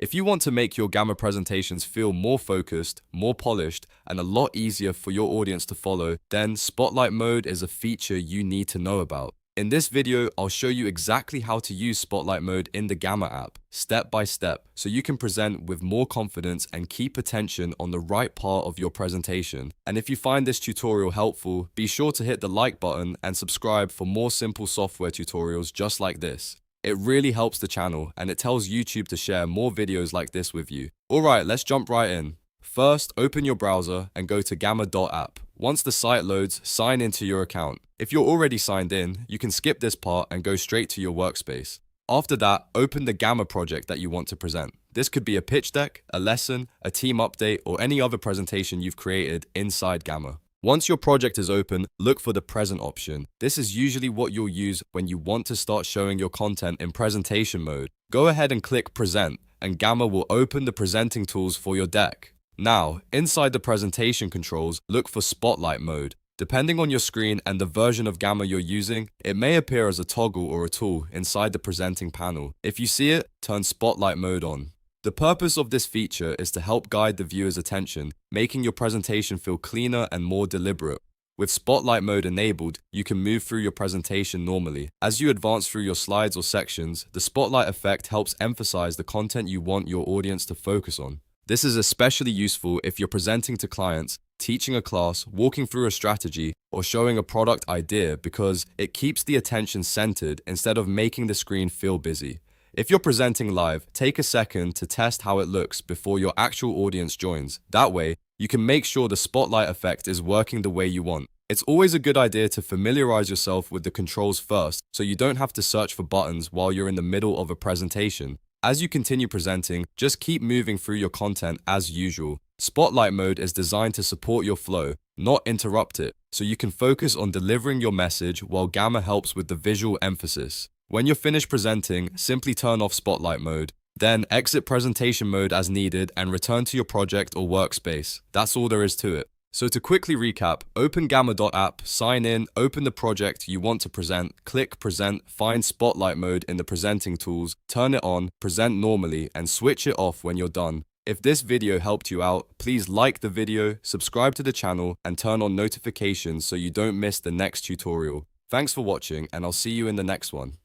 If you want to make your Gamma presentations feel more focused, more polished, and a lot easier for your audience to follow, then Spotlight Mode is a feature you need to know about. In this video, I'll show you exactly how to use Spotlight Mode in the Gamma app, step by step, so you can present with more confidence and keep attention on the right part of your presentation. And if you find this tutorial helpful, be sure to hit the like button and subscribe for more simple software tutorials just like this. It really helps the channel and it tells YouTube to share more videos like this with you. Alright, let's jump right in. First, open your browser and go to gamma.app. Once the site loads, sign into your account. If you're already signed in, you can skip this part and go straight to your workspace. After that, open the Gamma project that you want to present. This could be a pitch deck, a lesson, a team update, or any other presentation you've created inside Gamma. Once your project is open, look for the present option. This is usually what you'll use when you want to start showing your content in presentation mode. Go ahead and click present, and Gamma will open the presenting tools for your deck. Now, inside the presentation controls, look for Spotlight Mode. Depending on your screen and the version of Gamma you're using, it may appear as a toggle or a tool inside the presenting panel. If you see it, turn Spotlight Mode on. The purpose of this feature is to help guide the viewer's attention, making your presentation feel cleaner and more deliberate. With Spotlight Mode enabled, you can move through your presentation normally. As you advance through your slides or sections, the spotlight effect helps emphasize the content you want your audience to focus on. This is especially useful if you're presenting to clients, teaching a class, walking through a strategy, or showing a product idea because it keeps the attention centered instead of making the screen feel busy. If you're presenting live, take a second to test how it looks before your actual audience joins. That way, you can make sure the spotlight effect is working the way you want. It's always a good idea to familiarize yourself with the controls first so you don't have to search for buttons while you're in the middle of a presentation. As you continue presenting, just keep moving through your content as usual. Spotlight Mode is designed to support your flow, not interrupt it, so you can focus on delivering your message while Gamma helps with the visual emphasis. When you're finished presenting, simply turn off Spotlight Mode. Then exit presentation mode as needed and return to your project or workspace. That's all there is to it. So to quickly recap, open gamma.app, sign in, open the project you want to present, click present, find Spotlight Mode in the presenting tools, turn it on, present normally, and switch it off when you're done. If this video helped you out, please like the video, subscribe to the channel, and turn on notifications so you don't miss the next tutorial. Thanks for watching, and I'll see you in the next one.